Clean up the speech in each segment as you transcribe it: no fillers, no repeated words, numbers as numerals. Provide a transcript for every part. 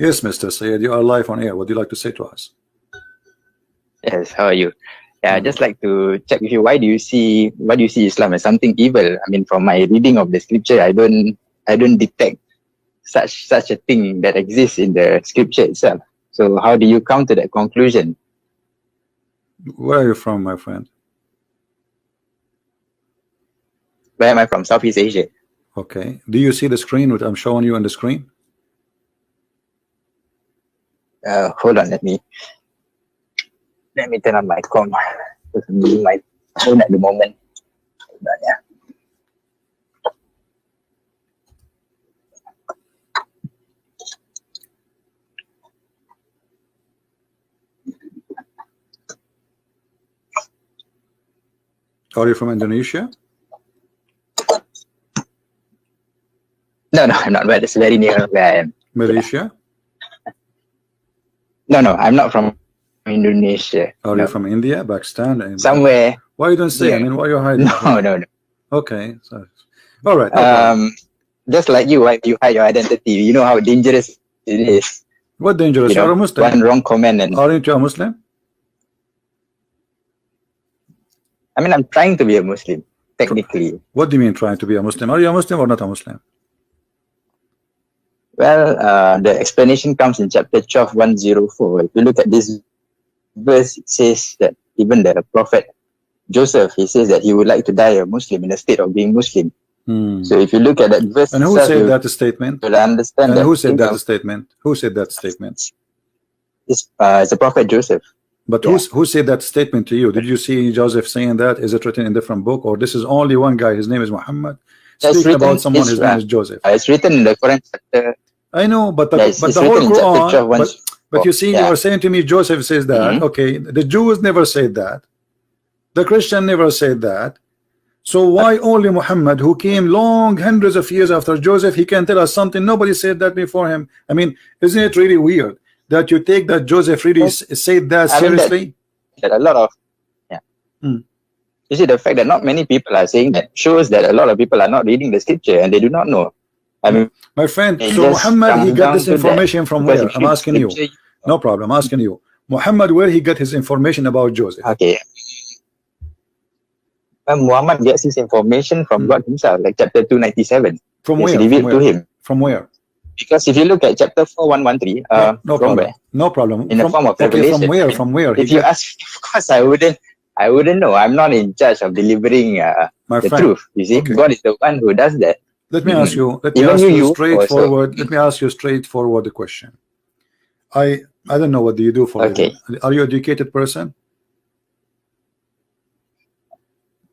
Yes, Mr. Sayed, you are live on air. What do you like to say to us? Yes, how are you? Yeah, I'd just like to check with you. Why do you see Islam as something evil? I mean, from my reading of the scripture, I don't detect such a thing that exists in the scripture itself. So how do you come to that conclusion? Where are you from, my friend? Where am I from? Southeast Asia. Okay. Do you see the screen, what I'm showing you on the screen? Hold on, let me turn on my com. I'm using my phone at the moment. Hold on, yeah. Are you from Indonesia? No, I'm not. But it's very near where I am. Malaysia? No, I'm not from Indonesia. Are you from India, Pakistan? Somewhere. Why you don't say? Yeah. I mean, why you hiding? No. Okay. So, all right. No just like you hide your identity. You know how dangerous it is. What dangerous? You are a Muslim. One wrong comment and. Aren't you a Muslim? I mean, I'm trying to be a Muslim, technically. What do you mean trying to be a Muslim? Are you a Muslim or not a Muslim? Well, the explanation comes in chapter 12, 104. If you look at this verse, it says that even the prophet Joseph, he says that he would like to die a Muslim, in a state of being Muslim. So if you look at that verse, and who said that statement? You'll understand. And who said that statement? Who said that statement? It's the prophet Joseph. But who said that statement to you? Did you see Joseph saying that? Is it written in a different book, or this is only one guy? His name is Muhammad. Speaking about someone, his name is Joseph. It's written in the Quran chapter. I know, but the whole Quran. But you see, you are saying to me, Joseph says that. Okay, the Jews never said that. The Christian never said that. So why only Muhammad, who came long hundreds of years after Joseph, he can tell us something nobody said that before him? I mean, isn't it really weird that you take that Joseph really said that seriously? That a lot of you see, the fact that not many people are saying that shows that a lot of people are not reading the scripture and they do not know. I mean, my friend, so Muhammad, he got this information from where? I'm asking you. No problem, I'm asking you. Muhammad, where he got his information about Joseph? Okay. Muhammad gets his information from God himself, like chapter 297. From where? Revealed to him. From where? Because if you look at chapter 4113, no problem. No problem. In the form of revelation. From where? From where? If you ask, of course, I wouldn't know. I'm not in charge of delivering the truth. You see, God is the one who does that. Let me ask you. Let me ask you straightforward. Let me ask you straightforward the question. I don't know what do you do for living. Are you an educated person?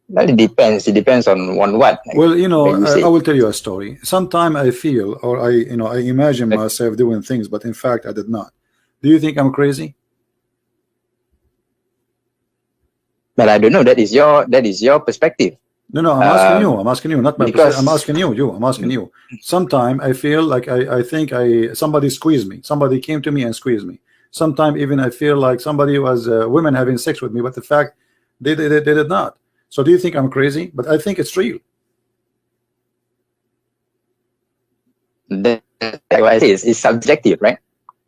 Well, it depends. It depends on what. Well, you know, I will tell you a story. Sometimes I feel, or I imagine myself doing things, but in fact, I did not. Do you think I'm crazy? Well, I don't know. That is your perspective. No, I'm asking you. I'm asking you, not my perspective. I'm asking you. I'm asking you. Sometimes I feel like I think somebody squeezed me. Somebody came to me and squeezed me. Sometimes even I feel like somebody was women having sex with me, but the fact they did not. So do you think I'm crazy? But I think it's real. That's why I say it's subjective, right?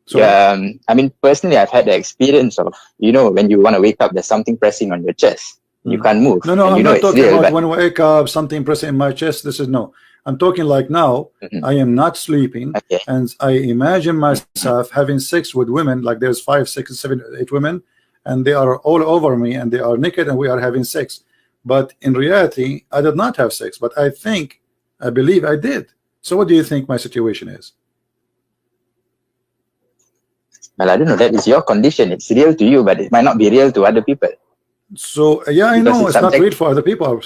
So, I mean, personally, I've had the experience of, when you want to wake up, there's something pressing on your chest. You can't move. No, I'm not talking about when I wake up, something pressing in my chest. This is no. I'm talking like now, I am not sleeping, and I imagine myself having sex with women, like there's 5, 6, 7, 8 women, and they are all over me, and they are naked, and we are having sex. But in reality, I did not have sex, but I believe I did. So what do you think my situation is? Well, I don't know. That is your condition. It's real to you, but it might not be real to other people. So, yeah, I know it's not real for other people.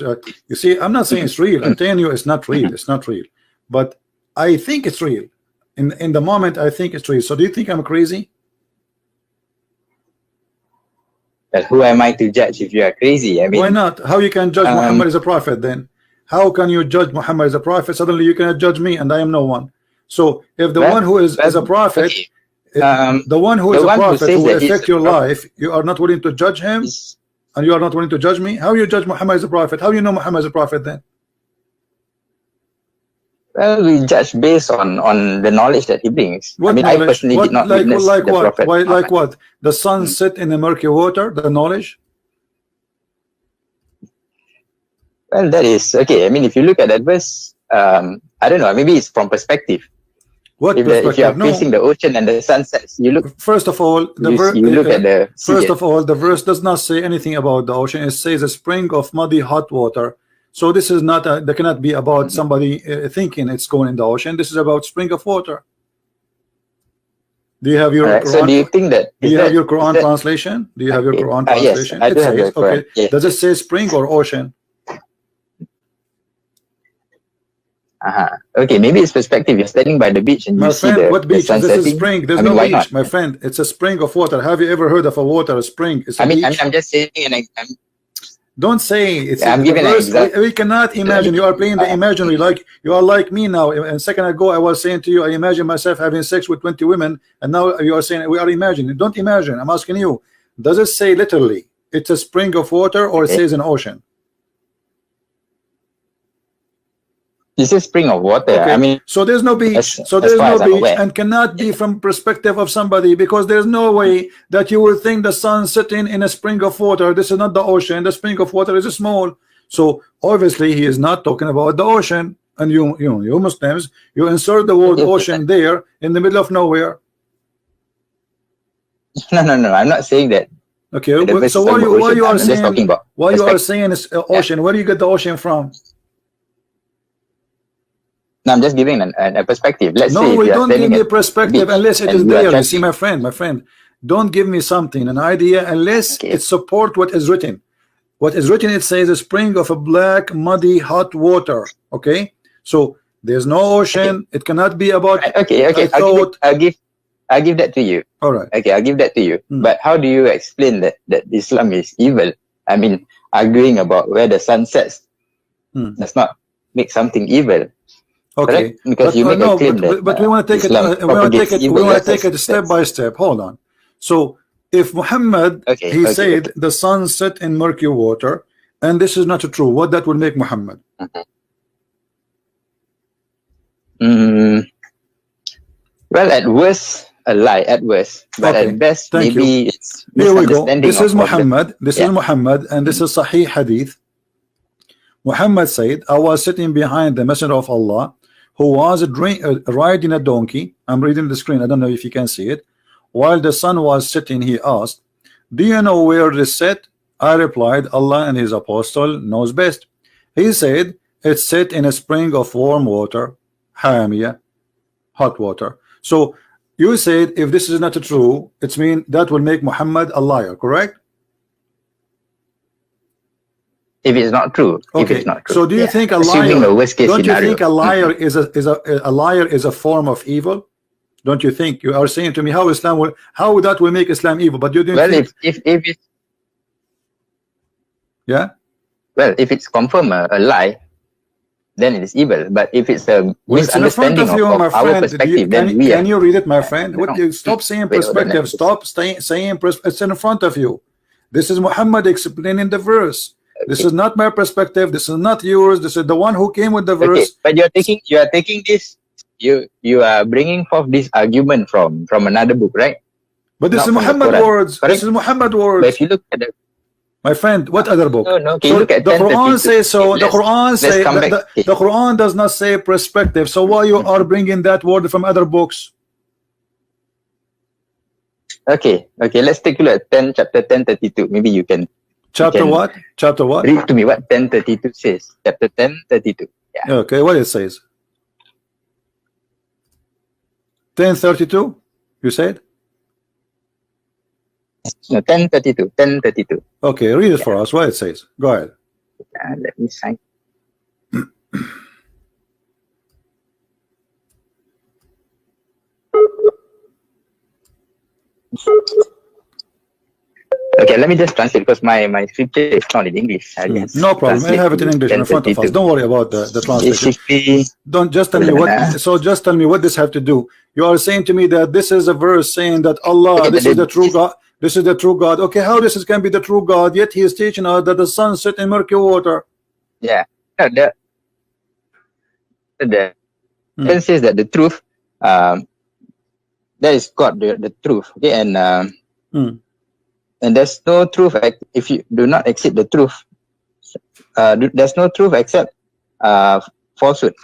You see, I'm not saying it's real. I'm telling you it's not real. It's not real. But I think it's real. In the moment, I think it's real. So do you think I'm crazy? Well, who am I to judge if you are crazy? I mean, why not? How you can judge Muhammad as a prophet then? How can you judge Muhammad as a prophet? Suddenly you cannot judge me and I am no one. So if the one who is a prophet, the one who is a prophet who will affect your life, you are not willing to judge him and you are not willing to judge me? How you judge Muhammad as a prophet? How you know Muhammad as a prophet then? Well, we judge based on the knowledge that he brings. What I mean, knowledge? I personally did not witness like the what? Prophet Why, like Muhammad. what? The sun set in the murky water. The knowledge. Well, that is okay. I mean, if you look at that verse, I don't know. Maybe it's from perspective. What If perspective? you are facing the ocean and the sun sets, you look. First of all, you look at the sea. First of all, the verse does not say anything about the ocean. It says a spring of muddy hot water. So this is not that cannot be about somebody thinking it's going in the ocean. This is about spring of water. Do you have your Quran? So do you think that? Do you have your Quran translation? Do you have your Quran translation? Yes, I do have the Quran. Okay. Yes. Does it say spring or ocean? Okay, maybe it's perspective. You're standing by the beach and you see the what beach? The sun this setting. Is spring. There's no beach, my friend. It's a spring of water. Have you ever heard of a water, a spring? It's a beach. I'm just saying Don't say it's. I'm giving an example. We cannot imagine. You are playing the imaginary. Like you are like me now. A second ago, I was saying to you, I imagine myself having sex with 20 women, and now you are saying we are imagining. Don't imagine. I'm asking you. Does it say literally it's a spring of water, or it says an ocean? This is spring of water. Okay. I mean, so there's no beach. So there's no beach, and cannot be from perspective of somebody, because there's no way that you will think the sun sitting in a spring of water. This is not the ocean. The spring of water is small. So obviously he is not talking about the ocean. And you Muslims, you insert the word ocean there in the middle of nowhere. No. I'm not saying that. Okay. So why you are saying is ocean? Where do you get the ocean from? No, I'm just giving a perspective. Let's say no, don't give me a perspective unless it is there. You see, my friend, don't give me something, an idea, unless it support what is written. What is written, it says a spring of a black, muddy, hot water. Okay, so there's no ocean. It cannot be about. Okay. I'll give that to you. All right. Okay, I'll give that to you. But how do you explain that Islam is evil? I mean, arguing about where the sun sets does not make something evil. Okay, correct? Because you make a claim but we want to take it. We want to take it step by step. Hold on. So if Muhammad said the sun set in murky water, and this is not true, what that will make Muhammad? Well, at worst, a lie. At worst, but at best, maybe it's here we go. This is Muhammad. This is Muhammad, and this is Sahih Hadith. Muhammad said, I was sitting behind the Messenger of Allah, who was riding a donkey. I'm reading the screen. I don't know if you can see it. While the sun was setting, he asked, do you know where it is set? I replied, Allah and his apostle knows best. He said, it's set in a spring of warm water, hamia, hot water. So you said if this is not true, it's mean that will make Muhammad a liar, correct? If it's not true. Okay. If it's not true. So do you think a liar? Don't you think a liar is a form of evil? Don't you think? You are saying to me how that will make Islam evil, but you didn't. Well, if it's well, if it's confirmed a lie, then it is evil. But if it's a misunderstanding of our perspective, then can you read it, my friend? Stop saying perspective. Stop saying it's in front of you. This is Muhammad explaining the verse. This is not my perspective. This is not yours. This is the one who came with the verse. But you are taking this. You are bringing forth this argument from another book, right? But this is Muhammad words. Correct? This is Muhammad words. But if you look at the, my friend, what other book? No. So look at the Quran says so. The Quran says the Quran does not say perspective. So why you are bringing that word from other books? Okay. Let's take a look at chapter 10:32. Maybe you can. Chapter what? Chapter what? Read to me what 10:32 says. Chapter 10:32. Yeah. Okay, what it says? 10:32. You said? No, 10:32. 10:32. Okay, read it for us. What it says? Go ahead. Let me sign. Okay, let me just translate because my scripture is not in English. No problem. I have it in English in front of us. Don't worry about the translation. Don't just tell me what. So just tell me what this have to do. You are saying to me that this is a verse saying that Allah, this is the true God. This is the true God. Okay, how this can be the true God? Yet He is teaching us that the sun set in murky water. Yeah. Then says that the truth, that is God, the truth. Okay, and there's no truth if you do not accept the truth. There's no truth except falsehood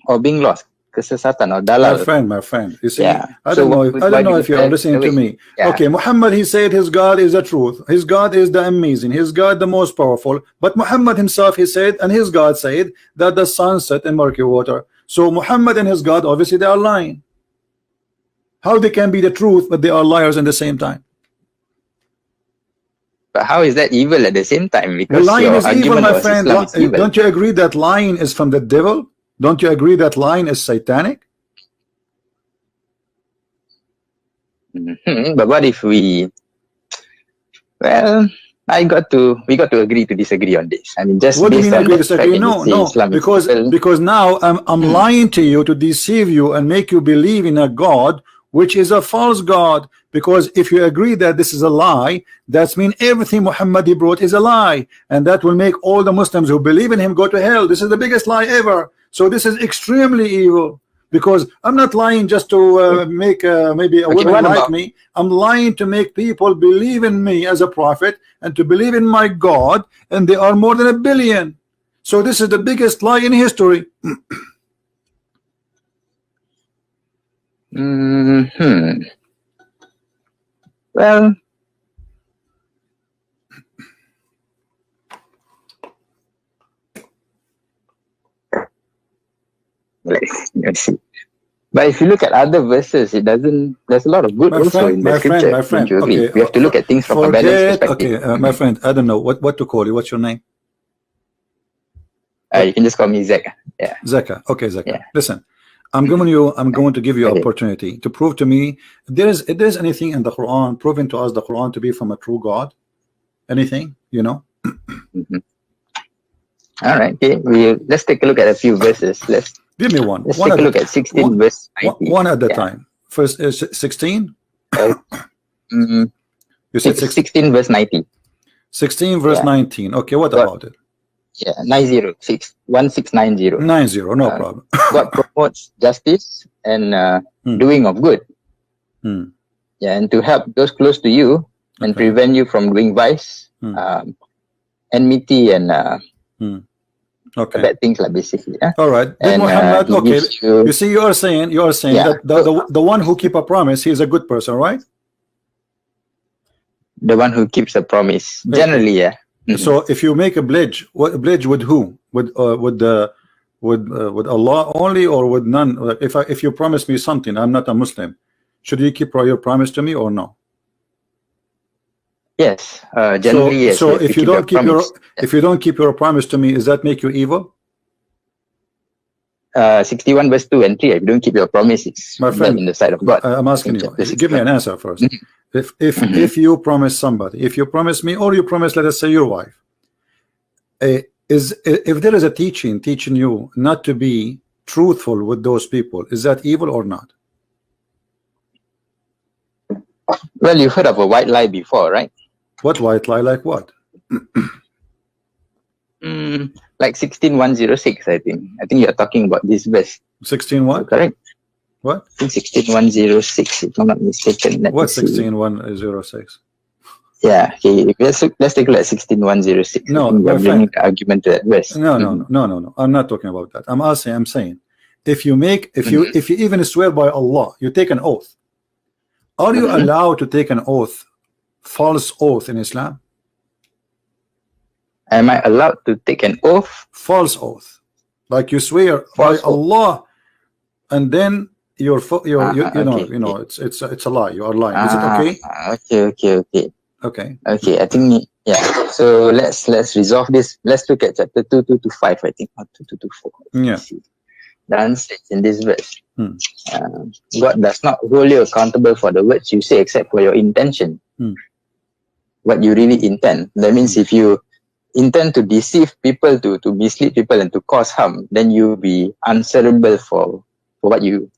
or being lost, kesesatan or dalal. My friend, you see, I don't know if you're listening to me. Okay, Muhammad, he said his God is the truth, his God is the amazing, his God the most powerful. But Muhammad himself, he said, and his God said that the sun set in murky water. So Muhammad and his God, obviously they are lying. How they can be the truth, but they are liars at the same time? But how is that evil at the same time? Because lying is evil, my friend. Don't you agree that lying is from the devil? Don't you agree that lying is satanic? But what if we? Well, we got to agree to disagree on this. I mean, just what do you based mean on agree to disagree? No, because now I'm lying to you to deceive you and make you believe in a God which is a false God. Because if you agree that this is a lie, that means everything Muhammad he brought is a lie, and that will make all the Muslims who believe in him go to hell. This is the biggest lie ever. So this is extremely evil, because I'm not lying just to make maybe a woman like me. I'm lying to make people believe in me as a prophet and to believe in my God, and they are more than 1 billion. So this is the biggest lie in history. Well, let's see. But if you look at other verses, it doesn't. There's a lot of good also in the scripture. My friend, okay, we have to look at things from a balanced perspective. Okay, my friend, I don't know what to call you. What's your name? You can just call me Zeka. Yeah. Zeka. Okay, Zeka. Yeah. Listen. I'm going to give you opportunity to prove to me if there's anything in the Quran proving to us the Quran to be from a true God. Anything, you know? All right. Okay. Let's take a look at a few verses. Let's give me one. Let's take a look at 16 verse 90. One at a time. First is 16. You said 16 verse 90. 16 verse 19. Okay. What about it? Yeah, 1690. 90, no problem. God promotes justice and doing of good. Yeah, and to help those close to you and prevent you from doing vice, enmity, and bad things, like basically. All right. And Muhammad, you see, you are saying that the one who keep a promise, he is a good person, right? The one who keeps a promise, generally, yeah. So if you make a pledge, what a pledge with who? With Allah only, or with none? Like if you promise me something, I'm not a Muslim, should you keep your promise to me or no? Yes, generally yes. So if you don't keep your promise to me, does that make you evil? 61 verse 2 and 3. If you don't keep your promise, it's my friend, in the sight of God. I'm asking you. Give me an answer first. If you promise somebody, if you promise me, or you promise, let us say, your wife, if there is a teaching you not to be truthful with those people, is that evil or not? Well, you've heard of a white lie before, right? What white lie? Like what? Like 16:106, I think you're talking about this verse. 16 what? Correct. What? I think 16:106, if I'm not mistaken. What 16:106? Yeah, okay. Let's take a look at 16:106. No, we're bringing the argument to that verse. No. I'm not talking about that. I'm saying, if you even swear by Allah, you take an oath. Are you allowed to take an oath, false oath in Islam? Am I allowed to take an oath? False oath, like you swear by Allah, and then you know, it's a lie. You are lying. Is it okay? Okay. I think so let's resolve this. Let's look at chapter 2:2 to 5, I think, or 2:2 to 4. Yeah. The answer is in this verse. God does not hold you accountable for the words you say except for your intention. What you really intend. That means if you intend to deceive people, to mislead people, and to cause harm, then you'll be answerable for the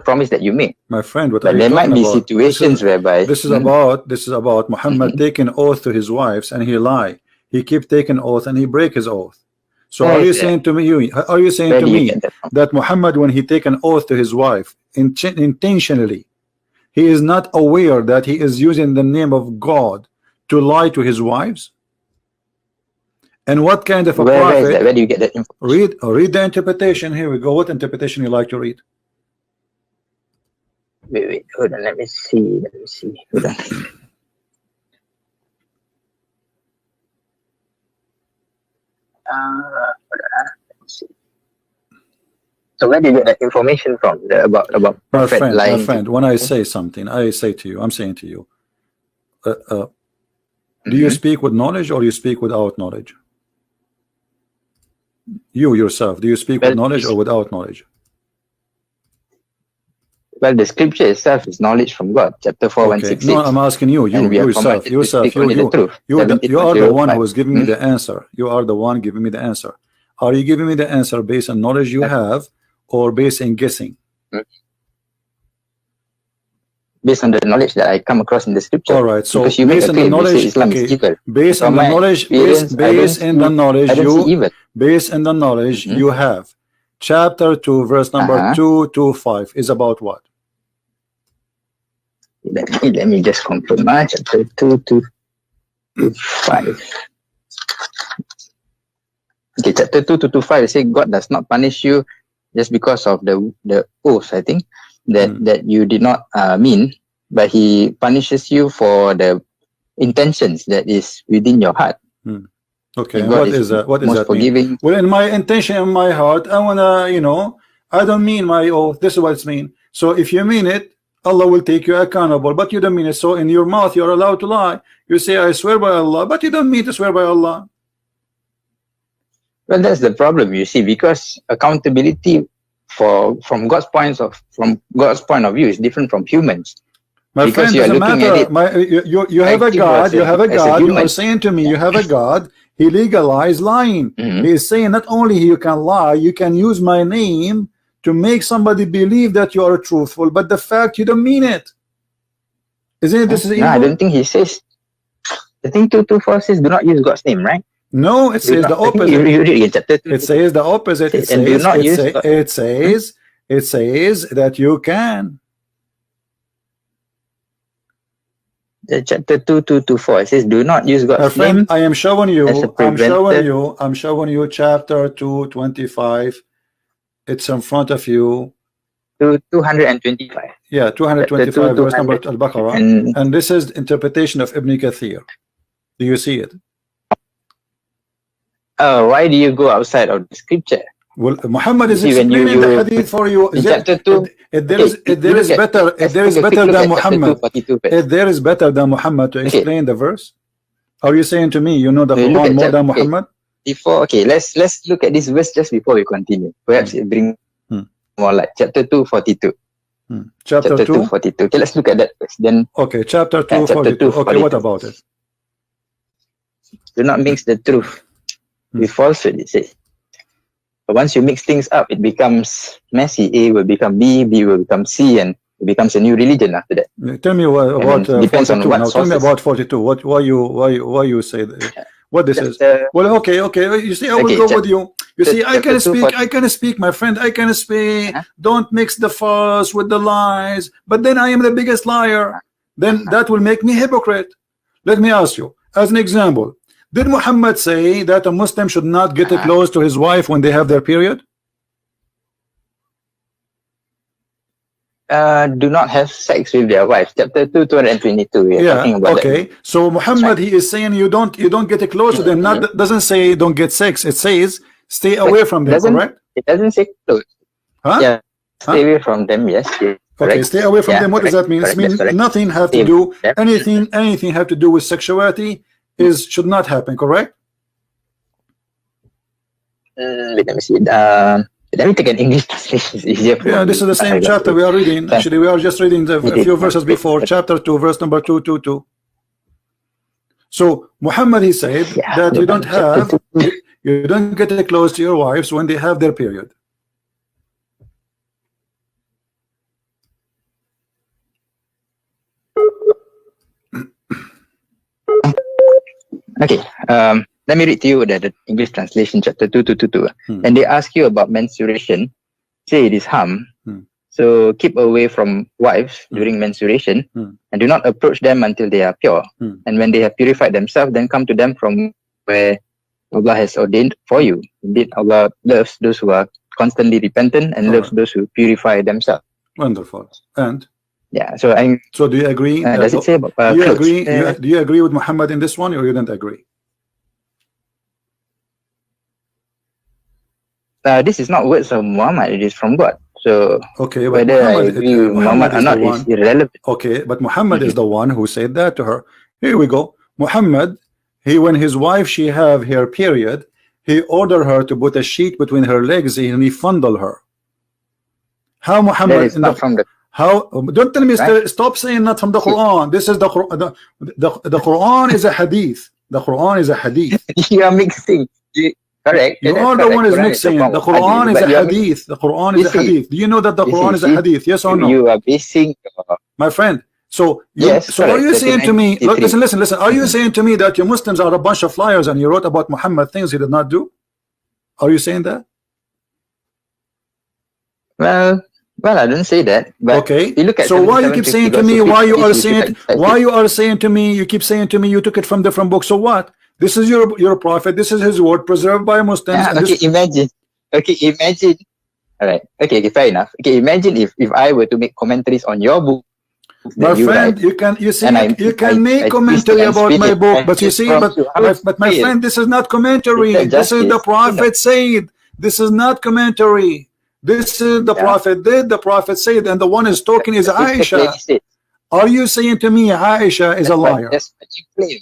promise that you make. My friend, there might be situations whereby this is about Muhammad taking oath to his wives, and he lie. He keep taking oath and he break his oath. So are you saying to me, that Muhammad, when he take an oath to his wife intentionally, he is not aware that he is using the name of God to lie to his wives? And what kind of a prophet? Where do you get that information? Read the interpretation. Here we go. What interpretation you like to read? Wait, hold on. Let me see. Hold on. Let me see. So where do you get that information from? About prophet lying? My friend, when I say something, I say to you, I'm saying to you, do you speak with knowledge or you speak without knowledge? You yourself, do you speak with knowledge or without knowledge? Well, the scripture itself is knowledge from God. Chapter 4, 166. No, I'm asking you, yourself. You are the one who is giving me the answer. You are the one giving me the answer. Are you giving me the answer based on knowledge you have, or based on guessing? Based on the knowledge that I come across in the scripture. All right. So because you based on the knowledge, Islam is evil. Based on the knowledge, you have. Chapter 2, verse number 225 is about what? Let me just confirm. Chapter 225. Okay, chapter 225 says God does not punish you just because of the oath, I think, that you did not mean, but he punishes you for the intentions that is within your heart. Okay, what is that? What does that mean? Well, in my intention, in my heart, I wanna, I don't mean my oath. This is what it's mean. So if you mean it, Allah will take you accountable, but you don't mean it. So in your mouth, you're allowed to lie. You say, I swear by Allah, but you don't mean to swear by Allah. Well, that's the problem, you see, because accountability from God's point of view is different from humans. My because friend, doesn't matter. You have a God. You have a God. You are saying to me, you have a God. He legalized lying. He is saying not only you can lie, you can use my name to make somebody believe that you are truthful, but the fact you don't mean it. Isn't it? This is evil? No, I don't think he says. I think 224 says do not use God's name, right? No, it says the opposite. It says the opposite. It says that you can. Chapter 2224, it says do not use God's name. I am showing you. I'm showing you chapter 225. It's in front of you. 225. Yeah, 225 verse number Al-Baqarah. And this is interpretation of Ibn Kathir. Do you see it? Why do you go outside of the scripture? Well, Muhammad is explaining the hadith for you. If there is better than Muhammad to explain the verse, are you saying to me you know the Quran more than Muhammad? Let's look at this verse just before we continue. Perhaps it brings more light. Chapter 242. Chapter 242. Okay, let's look at that first. Then chapter 242. Okay, what about it? Do not mix the truth with falsehood, it says. But once you mix things up, it becomes messy. A will become B, B will become C, and it becomes a new religion after that. Tell me about 42. Now, tell me about 42. Why you say that? What this is? Well, okay. You see, I will go with you. You see, I can speak, my friend. I can speak. Don't mix the false with the lies. But then I am the biggest liar. Then that will make me hypocrite. Let me ask you, as an example. Did Muhammad say that a Muslim should not get close to his wife when they have their period? Do not have sex with their wife. Chapter 222. Okay. So Muhammad, he is saying you don't get close to them. Doesn't say don't get sex. It says stay away from them. Correct? It doesn't say close. Yeah. Stay away from them. Yes. Okay. Stay away from them. What does that mean? It means nothing have to do anything have to do with sexuality. Should not happen, correct? Let me see. Let me take an English translation. It's easier for me. This is the same chapter we are reading. Actually, we are just reading a few verses before. Chapter 2, verse number 222. So Muhammad, he said that you don't get close to your wives when they have their period. Okay. let me read to you the English translation, chapter 2222. And they ask you about menstruation, say it is harm. So keep away from wives during menstruation, and do not approach them until they are pure. And when they have purified themselves, then come to them from where Allah has ordained for you. Indeed, Allah loves those who are constantly repentant and loves those who purify themselves. Wonderful. And yeah, so do you agree? Does it say about do you agree? Do you agree with Muhammad in this one, or you don't agree? This is not words of Muhammad; it is from God. So okay, but whether I agree with Muhammad or not is irrelevant. Okay, but Muhammad is the one who said that to her. Here we go. Muhammad, when his wife she have her period, he ordered her to put a sheet between her legs and he fondled her. How Muhammad? That is not from the. How? Don't tell me. Right? Stop saying not from the Quran. This is the Quran. The Quran is a hadith. The Quran is a hadith. You are mixing. Correct. You are the one is mixing. The Quran is a hadith. The Quran is a hadith. Do you know that the Quran is a hadith? Yes or no? You are basing. My friend. So yes, are you saying to me? Listen. Are you saying to me that your Muslims are a bunch of liars and you wrote about Muhammad things he did not do? Are you saying that? Well, I don't say that. But okay. You look at so why you keep saying to me? Why you are saying to me? You keep saying to me you took it from different books. So what? This is your prophet. This is his word preserved by Muslims. Yeah, okay, imagine. Okay, imagine. All right. Okay, fair enough. Okay, imagine if I were to make commentaries on your book. My friend, you can make commentary about my book, but you see, but my friend, this is not commentary. This is the prophet said. This is not commentary. This is the prophet did. The prophet said, and the one is talking is Aisha. Are you saying to me Aisha is a liar? That's what you claim.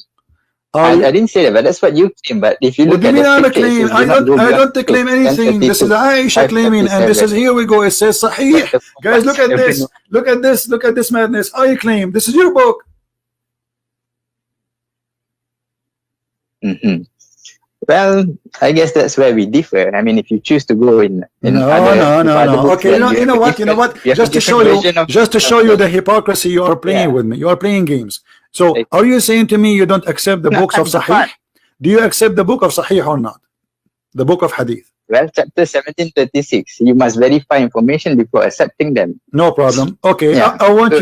I didn't say that, but that's what you claim. But if you look at the claim, I don't claim anything. This is Aisha claiming, and this is here we go. It says Sahih. Guys, look at this. Look at this. Look at this madness. I claim this is your book. Well, I guess that's where we differ. I mean, if you choose to go in no. Okay, you know what? Just to show you the hypocrisy you are playing with me. You are playing games. So, are you saying to me you don't accept the books of Sahih? Do you accept the book of Sahih or not? The book of Hadith. Well, chapter 1736. You must verify information before accepting them. No problem. Okay, yeah. I want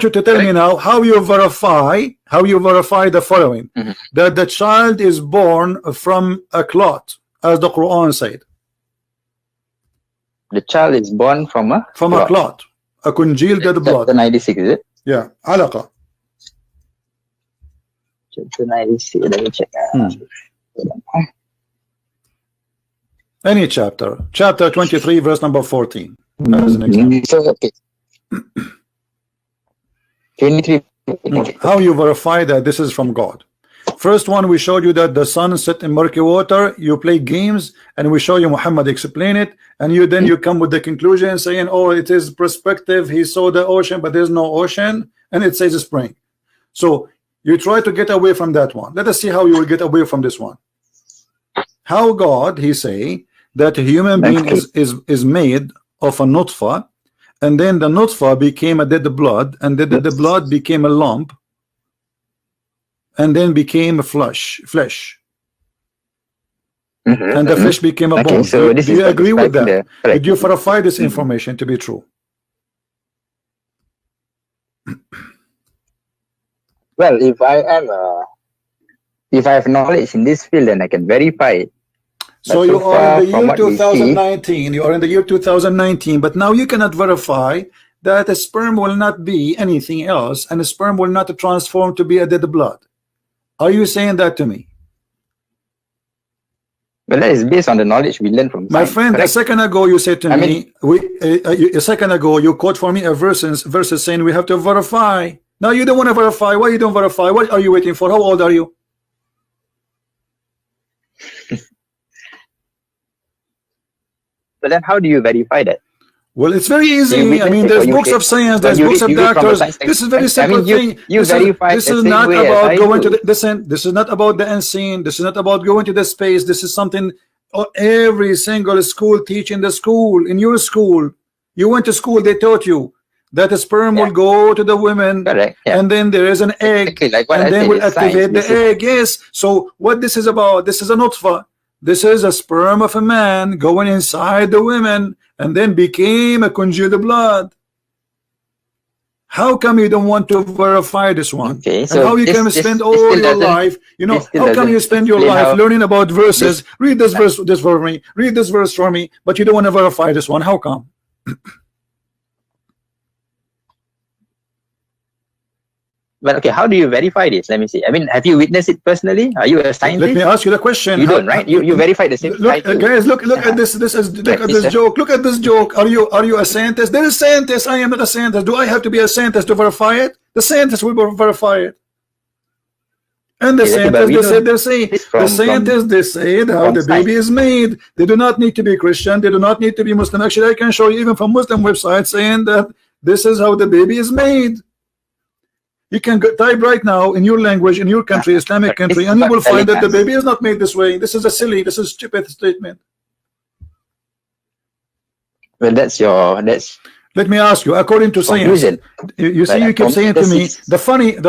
you to tell me now how you verify the following: that the child is born from a clot, as the Quran said. The child is born from a clot, a congealed dead blood. Chapter 96, is it? Yeah, alaqa. Chapter 96. Let me check. Any chapter 23 verse number 14 as an example. Okay. 23. How you verify that this is from God? First one, we showed you that the sun set in murky water. You play games, and we show you Muhammad explain it, and you come with the conclusion saying, oh, it is perspective, he saw the ocean but there's no ocean, and it says spring. So you try to get away from that one. Let us see how you will get away from this one. How God, he say that a human being is made of a nutfa, and then the nutfa became a dead blood, and then the blood became a lump, and then became a flesh, and the flesh became a bone. So do you agree with that? Did you verify this information to be true? Well, if I have knowledge in this field, then I can verify it. So you are in the year 2019. You are in the year 2019, but now you cannot verify that a sperm will not be anything else, and a sperm will not transform to be a dead blood. Are you saying that to me? Well, that is based on the knowledge we learned from science. My friend, a second ago you said to me, a second ago you quote for me a verses saying we have to verify. Now you don't want to verify. Why you don't verify? What are you waiting for? How old are you? But then how do you verify that? Well, it's very easy. I mean, there's books of science, there's books of doctors. This is very simple thing. This is not about going to the, listen, this is not about the unseen. This is not about going to the space. This is something every single school teach in the school, in your school. You went to school, they taught you that the sperm will go to the women. Correct. Yeah. And then there is an egg, exactly like what and I then said, will it's activate science. the egg. Yes. So what this is about? This is a nutfa. This is a sperm of a man going inside the women, and then became a congealed blood. How come you don't want to verify this one? Okay, So and how you can spend all your life, you know, how come you spend your life learning about verses? Read this verse, this for me. Read this verse for me, but you don't want to verify this one. How come? But okay, how do you verify this? Let me see. I mean, have you witnessed it personally? Are you a scientist? Let me ask you the question. You don't, right? You verify the same. Look, guys, look at this. Look at this joke. Look at this joke. Are you a scientist? There is scientist. I am not a scientist. Do I have to be a scientist to verify it? The scientist will verify it. And the scientists, they say how the baby is made. They do not need to be Christian. They do not need to be Muslim. Actually, I can show you even from Muslim websites saying that this is how the baby is made. You can type right now in your language, in your country, Islamic country, and you will find that the baby is not made this way. This is a silly, this is stupid statement. Well, that's. Let me ask you, according to science, you see, you keep saying to me, the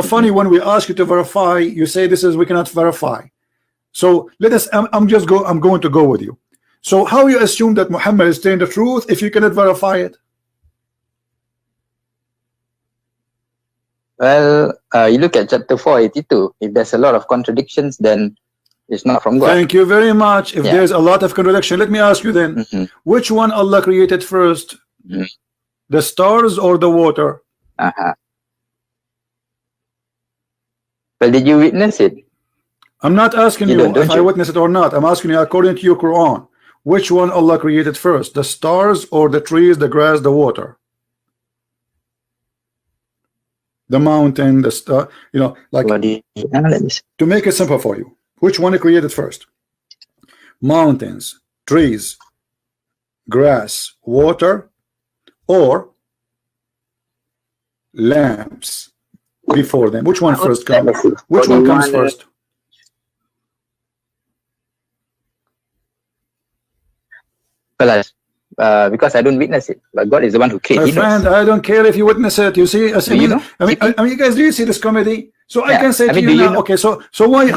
funny when we ask you to verify, you say this is we cannot verify. So let us. I'm going to go with you. So how you assume that Muhammad is telling the truth if you cannot verify it? Well, you look at chapter 482. If there's a lot of contradictions, then it's not from God. Thank you very much. If there's a lot of contradiction, let me ask you then, which one Allah created first? The stars or the water? Well, did you witness it? I'm not asking you if I witnessed it or not. I'm asking you according to your Quran. Which one Allah created first? The stars or the trees, the grass, the water? The mountain, the star, you know, like to make it simple for you. Which one He created first? Mountains, trees, grass, water, or lamps before them? Which one first comes? Which one comes first? Well, because I don't witness it, but God is the one who created. My friend, I don't care if you witness it. You see, I mean, you guys, do you see this comedy? So I can say to you now, okay, so why,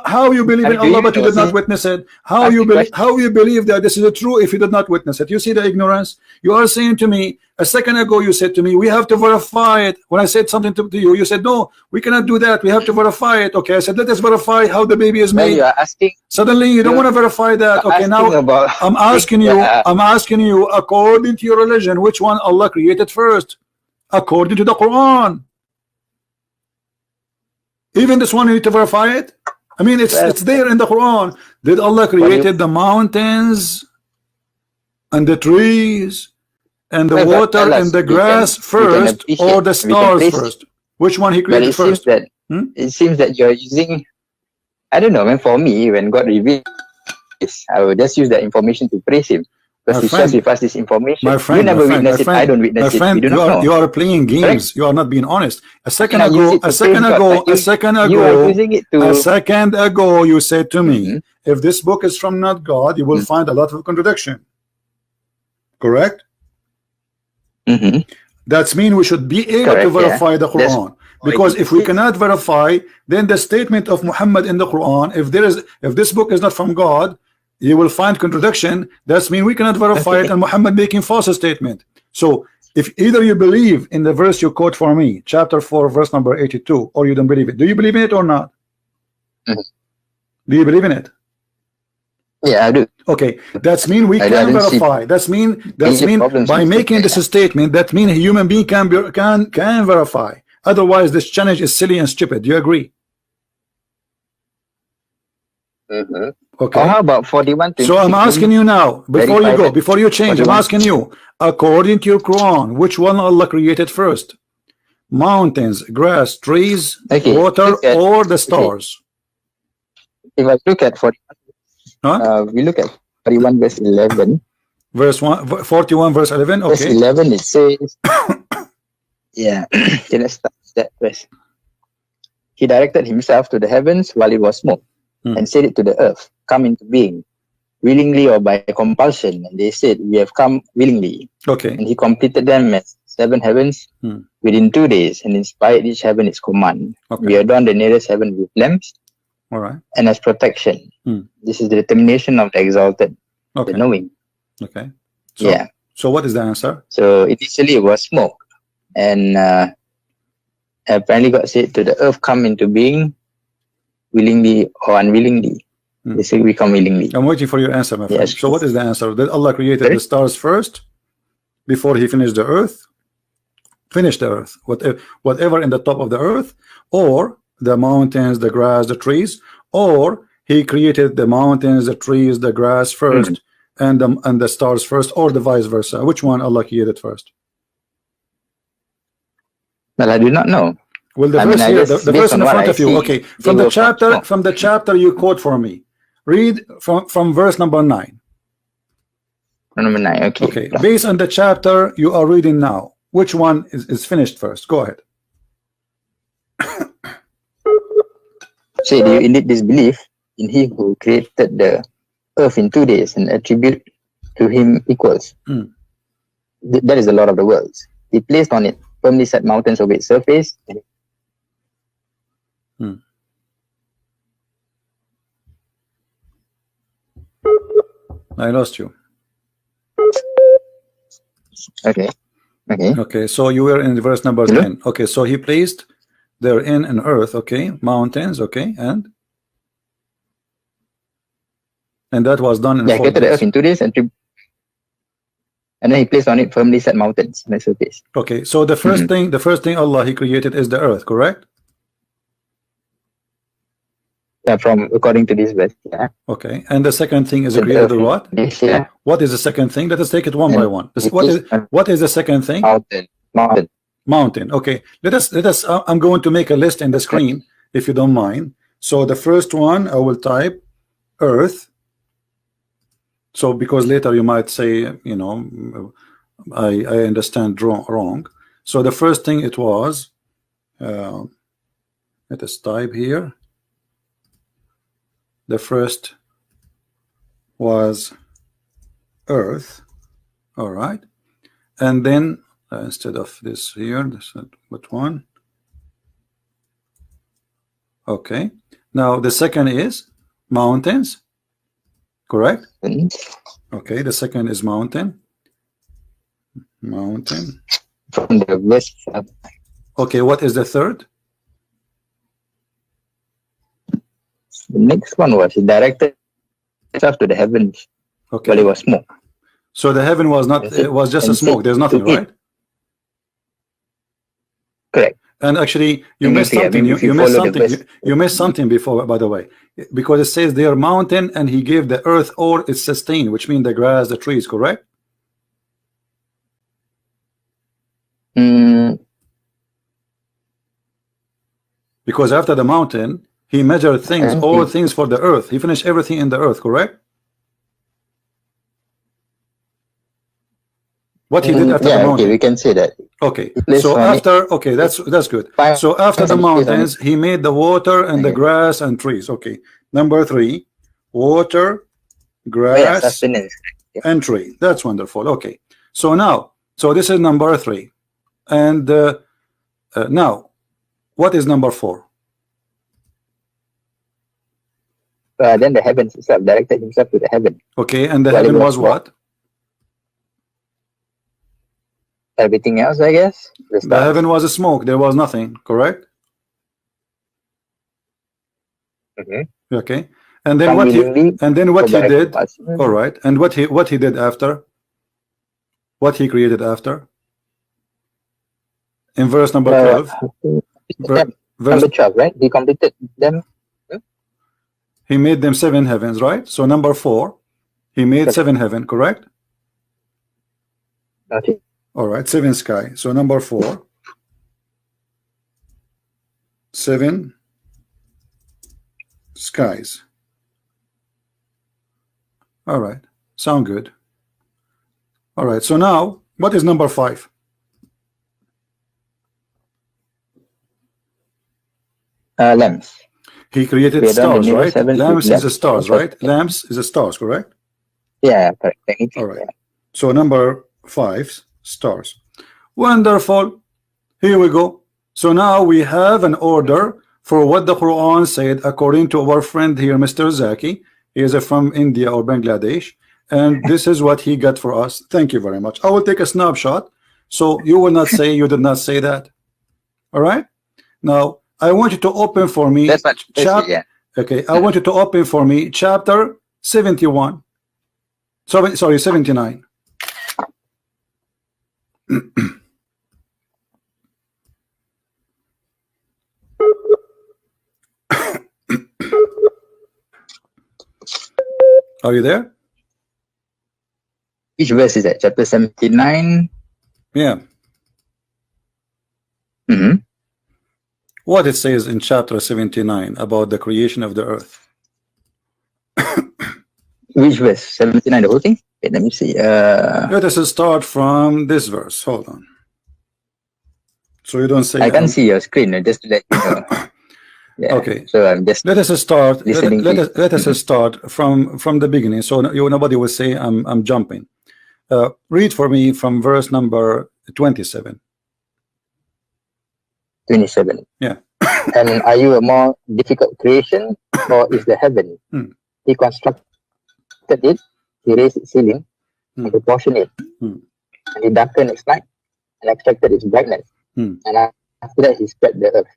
how you believe in Allah but you did not witness it? How you believe that this is true if you did not witness it? You see the ignorance? You are saying to me, a second ago you said to me, we have to verify it. When I said something to you, you said, no, we cannot do that. We have to verify it. Okay, I said, let us verify how the baby is made. You are asking. Suddenly you don't want to verify that. Okay, now I'm asking you, according to your religion, which one Allah created first? According to the Quran. Even this one you need to verify it. I mean, it's there in the Quran. Did Allah created the mountains and the trees and the water and the grass first, or the stars first? Which one He created first? It seems that you're using, I don't know, man. For me, when God revealed this, I will just use that information to praise Him. Because He shares with us this information. You never witness it. I don't witness it. You do not know. You are playing games. Right? You are not being honest. A second ago, you said to me, if this book is from not God, you will find a lot of contradiction. Correct? That means we should be able to verify the Quran. Because if we cannot verify, then the statement of Muhammad in the Quran, if this book is not from God, you will find contradiction. That means we cannot verify it, and Muhammad making false statement. So if either you believe in the verse you quote for me, chapter 4, verse number 82, or you don't believe it. Do you believe in it or not? Do you believe in it? Yeah, I do. Okay, that means we can verify. That means by making this statement, that means a human being can verify. Otherwise, this challenge is silly and stupid. Do you agree? Okay. Or how about 41? So I'm asking you now, before you go, before you change, 41. I'm asking you, according to your Quran, which one Allah created first? Mountains, grass, trees, water, or the stars? If I look at 41, we look at 41 verse 11. Verse 41 verse 11. Okay. Verse 11 it says, yeah. Let's start that verse. He directed Himself to the heavens while it was smoke, and said it to the earth, come into being, willingly or by compulsion. And they said, we have come willingly. Okay. And He completed them as 7 heavens within 2 days, and inspired each heaven its command. Okay. We adorn the nearest heaven with lamps, All right. and as protection. This is the determination of the exalted, Okay. the knowing. Okay. So, So what is the answer? So initially it was smoke, and apparently God said to the earth, come into being willingly or unwillingly. They say we come willingly. I'm waiting for your answer, my friend. Yes. So what is the answer? Did Allah created the stars first before he finished the earth? Finished the earth, whatever in the top of the earth, or the mountains, the grass, the trees, or he created the mountains, the trees, the grass first, and the stars first, or the vice versa? Which one Allah created first? Well, I do not know. Well, the verse here, the verse in front of you. Okay, from the chapter you quote for me. Read from verse number 9. Number 9. Okay. Okay. Based on the chapter you are reading now, which one is finished first? Go ahead. Say, do you indeed disbelieve in He who created the earth in 2 days and attribute to Him equals? That is the Lord of the worlds. He placed on it firmly set mountains over its surface. I lost you. Okay. Okay, so you were in verse number 10. Okay, so he placed therein an earth, okay, mountains, okay, and that was done in 4 days. Created the earth in 2 days and then he placed on it firmly set mountains on the surface. Okay, so the first thing Allah he created is the earth, correct? From according to this verse. Okay, and the second thing is created what? What is the second thing? Let us take it one by one. What is the second thing? Mountain. Okay, let us I'm going to make a list in the screen if you don't mind. So the first one I will type earth. So because later you might say, you know, I understand wrong. So the first thing it was, let us type here. The first was earth. All right, and then instead of this here, this what one? Okay, now the second is mountains, correct? Okay, the second is mountain. From the west. Okay, what is the third? The next one was he directed itself to the heavens. Okay, while it was smoke. So the heaven was not, it was just a smoke, there's nothing, right? Correct. And actually you missed something. You missed something before, by the way, because it says their mountain and he gave the earth or its sustain, which means the grass, the trees, correct? Because after the mountain he measured things, all things for the earth. He finished everything in the earth, correct? What he did after the mountain. Okay, we can say that. Okay, so after, okay, that's good. So after the mountains, he made the water and the grass and trees. Okay, number 3, water, grass, and tree. That's wonderful. Okay, so now, so this is number 3, and now, what is number 4? Then the heavens itself directed himself to the heaven. Okay, and the heaven was what? Everything else, I guess. The heaven was a smoke. There was nothing, correct? Okay, and then what he did? All right, and what he did after? What he created after? In verse number 12. Verse 12, right? He completed them. He made them 7 heavens, right? So number 4, he made 7 heaven, correct? Okay. All right, 7 sky. So number 4, 7 skies. All right, sound good. All right, so now what is number 5? Lamps. He created stars, right? Lamps is the stars, right? Lamps is the stars, correct? Yeah, correct. All right. So number 5, stars. Wonderful. Here we go. So now we have an order for what the Quran said according to our friend here, Mr. Zaki. He is from India or Bangladesh, and this is what he got for us. Thank you very much. I will take a snapshot so you will not say you did not say that. All right. Now I want you to open for me. That's much. Yeah. Okay, I want you to open for me chapter 71. Sorry, 79. Are you there? Which verse is that? Chapter 79? Yeah. Mm-hmm. What it says in chapter 79 about the creation of the earth. Which verse? 79, the whole thing? Okay, let me see. Let us start from this verse. Hold on. So you don't say I can't see your screen, just to let you know. Yeah. Okay. So I'm just let us start. listening. Let us start from the beginning. So nobody will say I'm jumping. Read for me from verse number 27. 27. Yeah. And are you a more difficult creation, or is the heaven? He constructed it, he raised its ceiling, and proportioned it, and he darkened its night, and extracted its brightness. And after that, he spread the earth.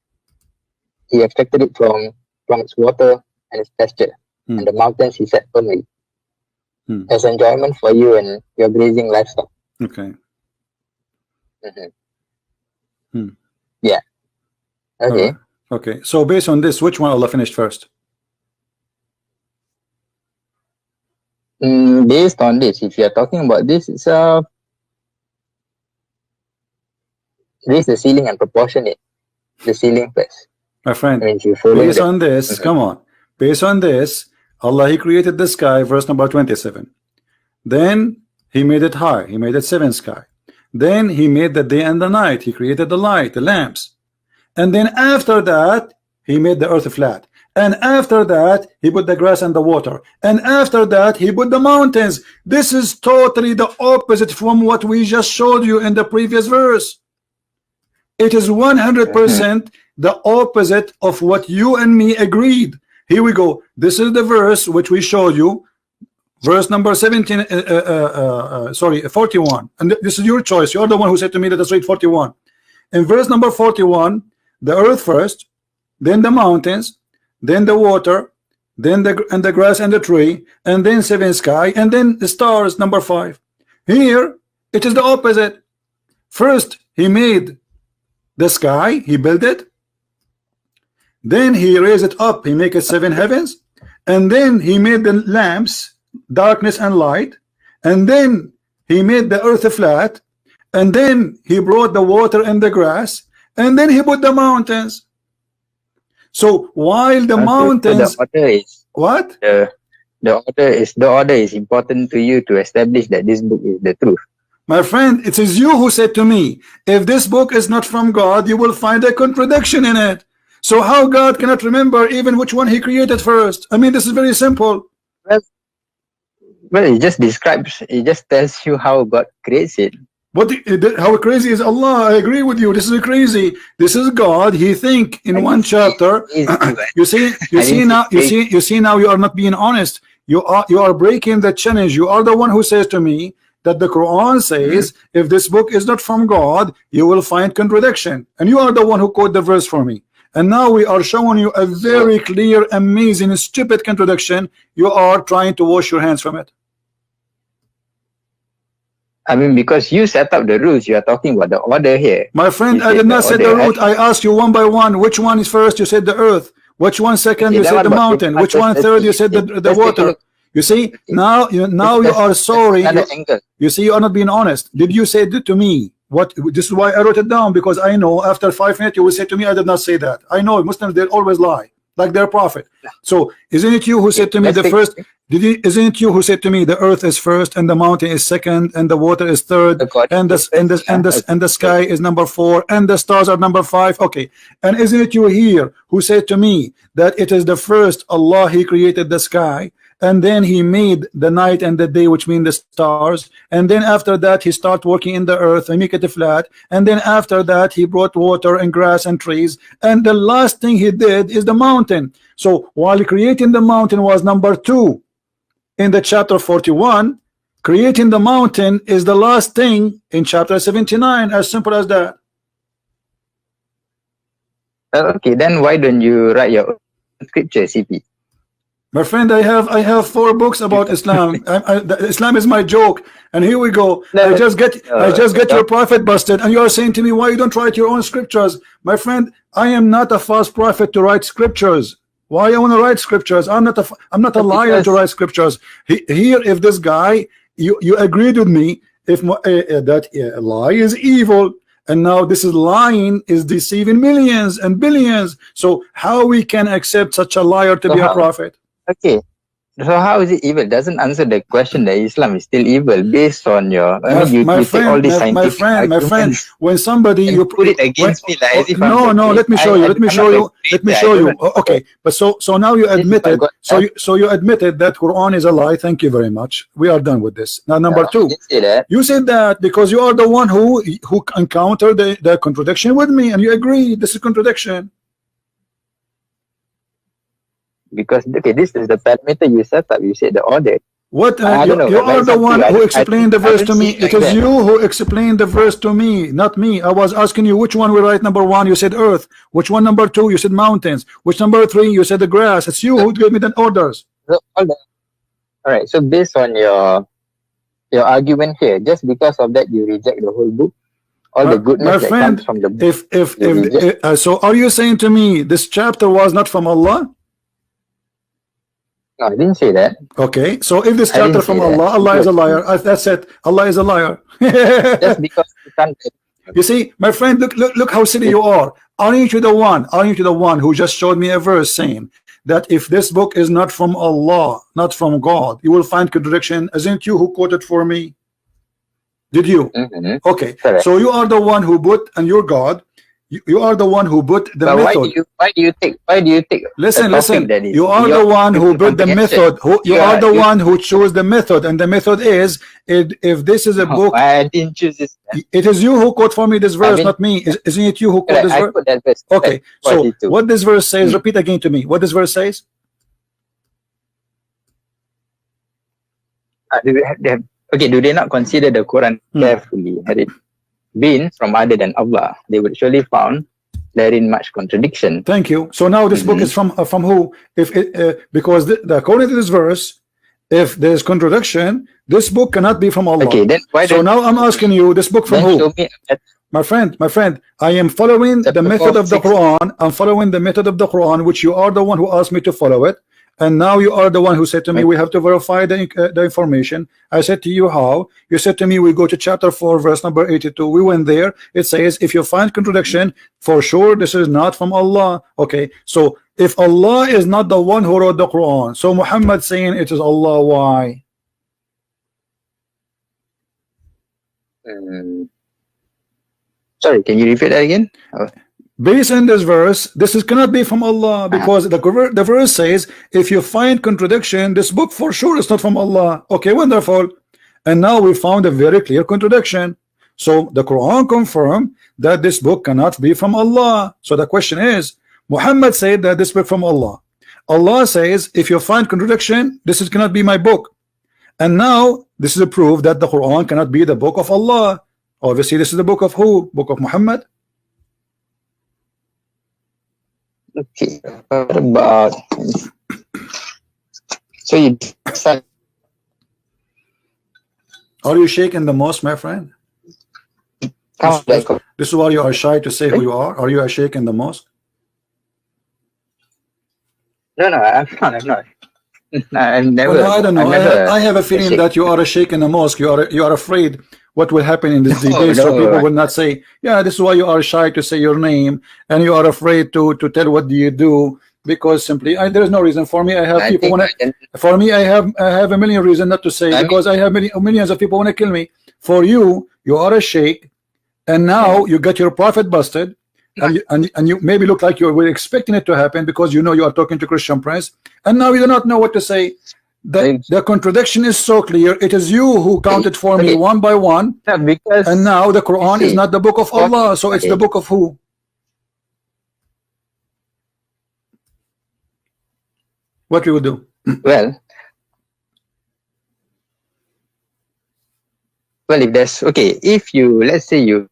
He extracted it from its water and its pasture, and the mountains he set firmly as enjoyment for you and your grazing livestock. Okay. Yeah. Okay. Right. Okay. So based on this, which one Allah finished first? Based on this, if you are talking about this, it's raise the ceiling and proportion it. The ceiling first. My friend, I mean, based on this, come on. Based on this, Allah, He created the sky, verse number 27. Then He made it high. He made it 7 sky. Then He made the day and the night. He created the light, the lamps. And then after that, He made the earth flat. And after that, He put the grass and the water. And after that, He put the mountains. This is totally the opposite from what we just showed you in the previous verse. It is 100% the opposite of what you and me agreed. Here we go. This is the verse which we showed you. Verse number 17, 41. And this is your choice. You're the one who said to me, let us read 41. In verse number 41, the earth first, then the mountains, then the water, then the grass and the tree, and then 7 sky, and then the stars, number 5. Here, it is the opposite. First, He made the sky, He built it. Then He raised it up, He made it 7 heavens. And then He made the lamps, darkness and light. And then He made the earth flat. And then He brought the water and the grass. And then He put the mountains. So while the mountains, the order is what? The order is important to you to establish that this book is the truth. My friend, it is you who said to me, if this book is not from God, you will find a contradiction in it. So how God cannot remember even which one He created first? I mean, this is very simple. Well, it just describes, it just tells you how God creates it. But how crazy is Allah? I agree with you. This is crazy. This is God. He think in one chapter. you see now you are not being honest. You are breaking the challenge. You are the one who says to me that the Quran says if this book is not from God, you will find contradiction. And you are the one who quote the verse for me. And now we are showing you a very clear, amazing, stupid contradiction. You are trying to wash your hands from it. I mean, because you set up the rules, you are talking about the order here. My friend, I did not set the route. I asked you one by one. Which one is first? You said the earth. Which one second? You said the mountain. Which one third? You said the water. You see, now you are sorry. You see, you are not being honest. Did you say that to me? What? This is why I wrote it down, because I know after 5 minutes you will say to me, I did not say that. I know Muslims, they always lie, like their prophet. So isn't it you who said to me the first? Isn't it you who said to me the earth is first and the mountain is second and the water is third and the sky is number 4 and the stars are number 5? Okay, and isn't it you here who said to me that it is the first Allah He created the sky and then he made the night and the day, which mean the stars, and then after that he started working in the earth and make it flat, and then after that he brought water and grass and trees, and the last thing he did is the mountain. So while creating the mountain was number 2 in the chapter 41, creating the mountain is the last thing in chapter 79. As simple as that. Okay, then why don't you write your own scripture, CP? My friend, I have 4 books about Islam. Islam is my joke, and here we go. I just get your prophet busted, and you are saying to me, why you don't write your own scriptures? My friend, I am not a false prophet to write scriptures. Why I want to write scriptures? I'm not a liar to write scriptures. Here, if this guy, you agreed with me, if that a lie is evil, and now this is lying is deceiving millions and billions. So how we can accept such a liar to be a prophet? Okay, so how is it evil? Doesn't answer the question that Islam is still evil based on your. My friend, when somebody you put it against me, like no, let me show you. Okay, but so now you admitted. So you admitted that Quran is a lie. Thank you very much. We are done with this. Now number 2, you said that because you are the one who encountered the contradiction with me, and you agree this is contradiction. Because okay, this is the parameter you set up. You said the order. What you are the one who explained the verse to me. It is you who explained the verse to me, not me. I was asking you which one we write number 1. You said earth. Which one number 2? You said mountains. Which number 3? You said the grass. It's you who gave me the orders. So, all right. So based on your argument here, just because of that, you reject the whole book. All the goodness that comes from the book. So are you saying to me this chapter was not from Allah? No, I didn't say that. Okay, so if this chapter from Allah, Allah is a liar. That's it. Allah is a liar. Just because you can't. You see, my friend, look how silly you are. Aren't you the one who just showed me a verse saying that if this book is not from Allah, not from God, you will find contradiction? Isn't you who quoted for me? Did you? Okay, correct. So you are the one who put, and your God. You are the one who put the method. Why do you take? Listen. You are the one who put the method. You are the one who chose the method, and the method is if this is a book. I didn't choose this. It is you who quote for me this verse, not me. Isn't it you who quote this verse? That verse? Okay. So what this verse says? Repeat again to me. What this verse says? Okay. Do they not consider the Quran carefully? Had it been from other than Allah, they would surely found therein much contradiction. Thank you. So now this book is from who? If it, because according to this verse, if there is contradiction, this book cannot be from Allah. Okay, then why? So now I'm asking you, this book from who? My friend, I am following the method of the Quran. I'm following the method of the Quran, which you are the one who asked me to follow it. And now you are the one who said to me, we have to verify the information. I said to you, how? You said to me, we go to chapter 4, verse number 82. We went there. It says, if you find contradiction, for sure this is not from Allah. Okay, so if Allah is not the one who wrote the Quran, so Muhammad saying it is Allah, why? Sorry, can you repeat that again? Based on this verse, this cannot be from Allah, because the verse says, if you find contradiction, this book for sure is not from Allah. Okay, wonderful. And now we found a very clear contradiction. So the Quran confirmed that this book cannot be from Allah. So the question is, Muhammad said that this book from Allah. Allah says, if you find contradiction, this cannot be my book. And now this is a proof that the Quran cannot be the book of Allah. Obviously, this is the book of who? Book of Muhammad. Okay, about so you are you shaking the most, my friend? This is why you are shy to say who you are. Are you a sheikh in the mosque? No, I'm not. I've never. Well, I don't know. I have a feeling that you are a sheikh in the mosque. You are afraid what will happen in this debate, so people will not say, yeah, this is why you are shy to say your name, and you are afraid to tell what do you do, because simply there is no reason. For me, I have people want to. For me, I have a million reasons not to say, because I have millions of people want to kill me. For you, you are a sheikh, and now you got your prophet busted, and you maybe look like you were expecting it to happen, because you know you are talking to Christian Prince, and now you do not know what to say. The contradiction is so clear. It is you who counted for me one by one, because and now the Quran is not the book of Allah, so it's the book of who? What we will do? Well, if there's if you, let's say you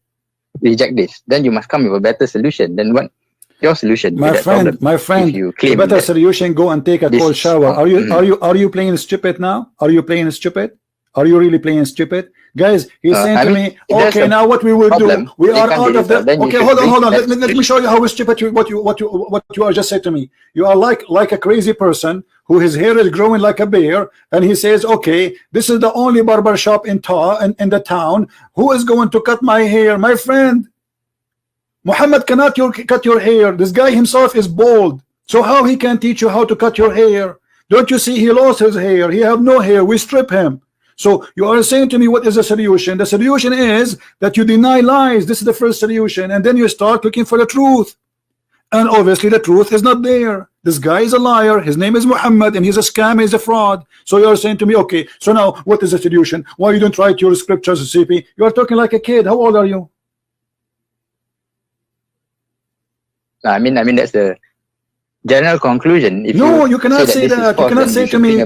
reject this, then you must come with a better solution. Then what your solution? My friend, the better solution, go and take a cold shower. Are you playing stupid now? Are you playing stupid? Are you really playing stupid? Guys, he's saying to me, okay, now what we will do, we are out of the, okay, hold on, let me show you how stupid what you are just said to me. You are like a crazy person who his hair is growing like a bear, and he says, okay, this is the only barber shop in the town. Who is going to cut my hair? My friend, Muhammad cannot cut your hair. This guy himself is bald, so how he can teach you how to cut your hair? Don't you see he lost his hair? He have no hair. We strip him. So you are saying to me, what is the solution? The solution is that you deny lies. This is the first solution, and then you start looking for the truth, and obviously the truth is not there. This guy is a liar. His name is Muhammad, and he's a scam. He's a fraud. So you are saying to me, okay, so now what is the solution? Why you don't write your scriptures, CP? You are talking like a kid. How old are you? I mean that's the general conclusion. If no, you cannot say that. You cannot say to me,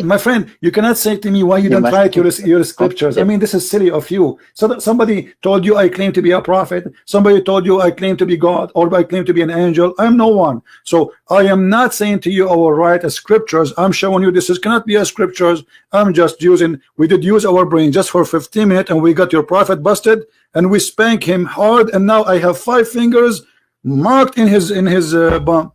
my friend, you cannot say to me why you don't write your scriptures. I mean, this is silly of you. So that somebody told you I claim to be a prophet, somebody told you I claim to be God, or I claim to be an angel. I am no one. So I am not saying to you I will write a scriptures. I'm showing you this cannot be a scriptures. I'm just we did use our brain just for 15 minutes, and we got your prophet busted, and we spank him hard, and now I have 5 fingers marked in his bum.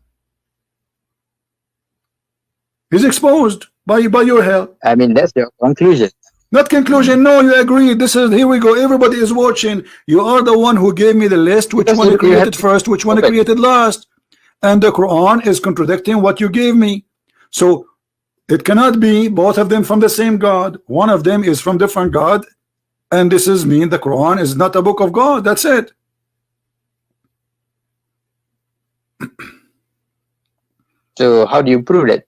He's exposed by your help. I mean, that's your conclusion. Not conclusion. No, you agree. This is, here we go. Everybody is watching. You are the one who gave me the list. Which one you created first? Which one you created last? And the Quran is contradicting what you gave me. So it cannot be both of them from the same God. One of them is from different God, and this is mean the Quran is not a book of God. That's it. So how do you prove that?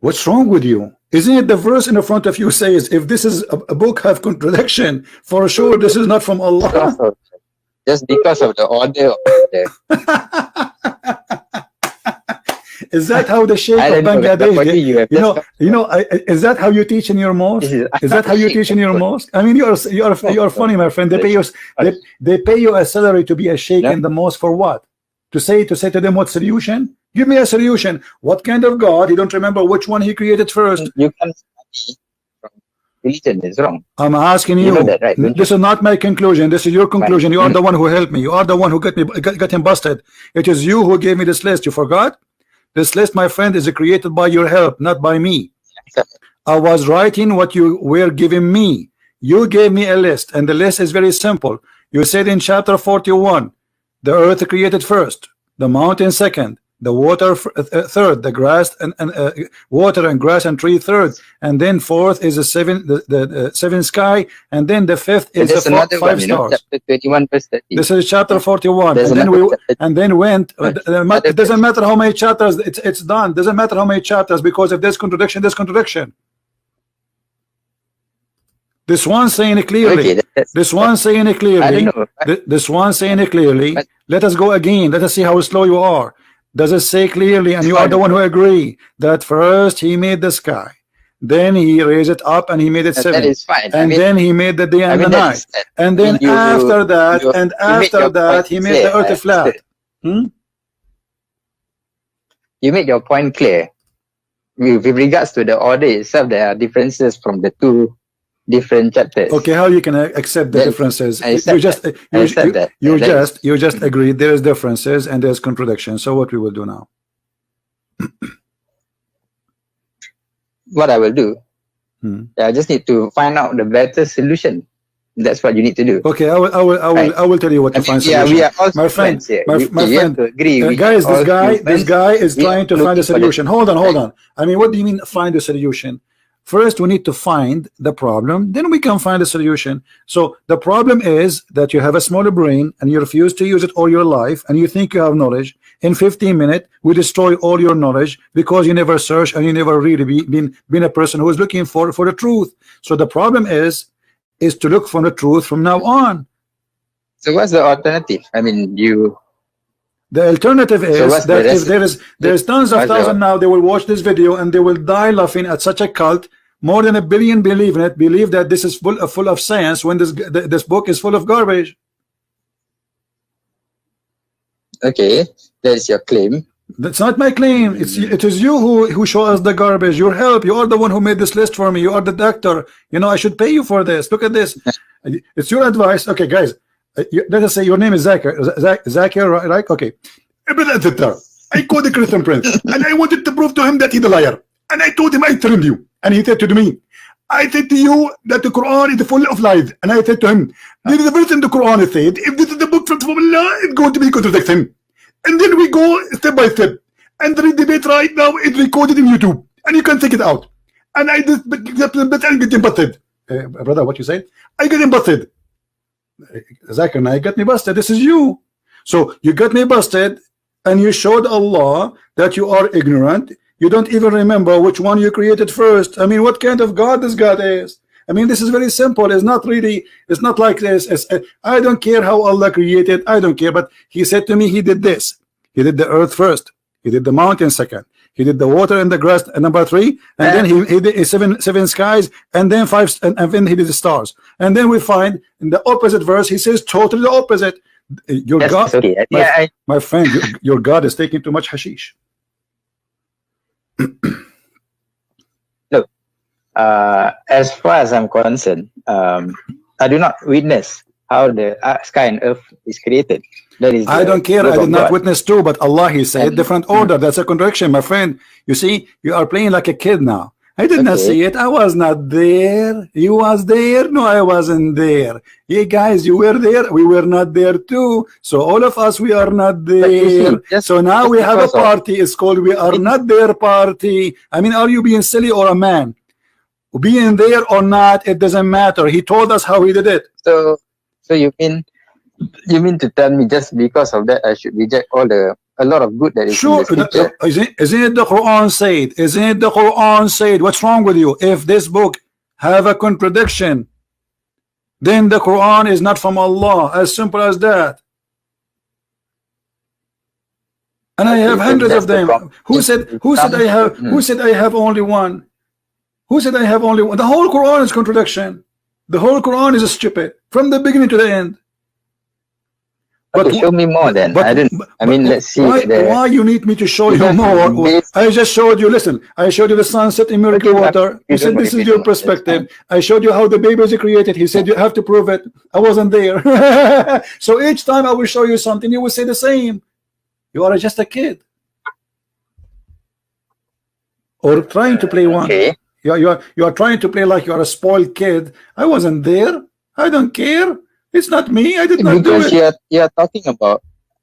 What's wrong with you? Isn't it the verse in the front of you says, if this is a book have contradiction, for sure this is not from Allah. Just because of the order of Is that how the Sheikh of Bangladesh is that how you teach in your mosque? Is that how you teach in your mosque? I mean, you are funny, my friend. They pay you a salary to be a sheikh in the mosque for what? To say to them what solution? Give me a solution. What kind of God? You don't remember which one he created first. You can study from religion is wrong. I'm asking you. That, right? This is not my conclusion. This is your conclusion. You are the one who helped me. You are the one who got him busted. It is you who gave me this list. You forgot? This list, my friend, is created by your help, not by me. I was writing what you were giving me. You gave me a list, and the list is very simple. You said in chapter 41, the earth created first, the mountain second, the water third, the grass and water and grass and tree third, and then fourth is the seven sky, and then the fifth is the 5 stars. Chapter 21 verse 30. This is chapter 41, and then went. It doesn't matter how many chapters. It's done. Doesn't matter how many chapters, because if there's contradiction, there's contradiction. This one saying it clearly. This one saying it clearly. This one saying it clearly. Let us go again. Let us see how slow you are. Does it say clearly, and you are the one who agree, that first he made the sky, then he raised it up and he made it 7, that is fine. And then he made the day and the night, and then after that he made the earth flat. You made your point clear. With regards to the order itself, there are differences from the 2 different chapters. Okay, how you can accept the differences? You just agree there is differences and there's contradiction. So what we will do now? What I will do, I just need to find out the better solution. That's what you need to do. Okay, I will tell you what to find solution. We are also my friend, here. my friend, agree. Guys, this guy is trying to find a solution. Hold on. I mean, what do you mean find a solution? First, we need to find the problem, then we can find a solution. So the problem is that you have a smaller brain and you refuse to use it all your life, and you think you have knowledge. In 15 minutes, we destroy all your knowledge because you never search and you never really been a person who is looking for the truth. So the problem is to look for the truth from now on. So what's the alternative? I mean, the alternative is that if there's tons of thousands now, they will watch this video and they will die laughing at such a cult. More than 1 billion believe in it, believe that this is full of science when this book is full of garbage. Okay, that's your claim. That's not my claim. It is you who show us the garbage. Your help. You are the one who made this list for me. You are the doctor. You know, I should pay you for this. Look at this. It's your advice. Okay, guys. Let us say your name is Zakir, right? Okay. I called the Christian Prince and I wanted to prove to him that he's a liar. And I told him I trained you. And he said to me, I said to you that the Quran is full of lies. And I said to him, there is a verse in the Quran that said, if this is the book from Allah, it's going to be contradiction. And then we go step by step. And the debate right now is recorded in YouTube. And you can take it out. And I just get busted. Brother, what you say? I get busted. Zakir, I got me busted. This is you. So you got me busted and you showed Allah that you are ignorant. You don't even remember which one you created first. I mean, what kind of God this God is? I mean, this is very simple. It's not like this. I don't care how Allah created. I don't care. But he said to me, he did this. He did the earth first. He did the mountain second. He did the water and the grass number 3, and then he did seven skies, and then 5, and then he did the stars. And then we find in the opposite verse he says totally the opposite. Your God, okay. My friend, your God is taking too much hashish. Look, as far as I'm concerned, I do not witness how the sky and earth is created. That is I don't care. I did not witness too, but Allah, he said different order. That's a contradiction, my friend. You see, you are playing like a kid now. I did not see it. I was not there. You was there. No, I wasn't there. Yeah, guys, you were there. We were not there too. So all of us, we are not there. So now we have a party. It's called We Are Not There Party. I mean, are you being silly or a man? Being there or not, it doesn't matter. He told us how he did it. So you mean to tell me just because of that I should reject a lot of good that is in the scripture? Isn't it the Quran said? Isn't it the Quran said? What's wrong with you? If this book have a contradiction, then the Quran is not from Allah. As simple as that. And I have hundreds of them. Who said I have only one? Who said I have only one? The whole Quran is contradiction. The whole Quran is stupid from the beginning to the end. But show me more then. Let's see. Why you need me to show you more? I just showed you. Listen, I showed you the sunset in miracle water. You said this is your perspective. I showed you how the babies are created. He said you have to prove it. I wasn't there. So each time I will show you something, you will say the same. You are just a kid, or trying to play one. Okay. You are trying to play like you are a spoiled kid. I wasn't there. I don't care. It's not me. I did not do it. Because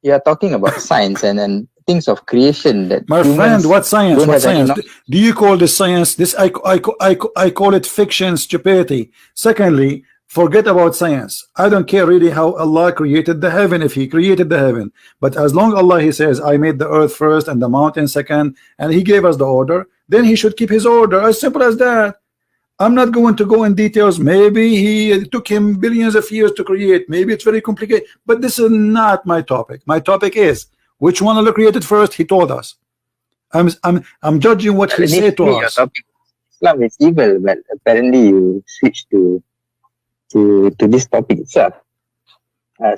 you're talking about science and things of creation that my friend, what science? What science? Do you call this science? This I call it fiction, stupidity. Secondly, forget about science. I don't care really how Allah created the heaven, if he created the heaven. But as long Allah, he says, I made the earth first and the mountain second, and he gave us the order, then he should keep his order. As simple as that. I'm not going to go in details. Maybe he took him billions of years to create. Maybe it's very complicated. But this is not my topic. My topic is which one Allah created first. He told us. I'm judging what he said to us. Islam is evil, but apparently you switch to this topic itself.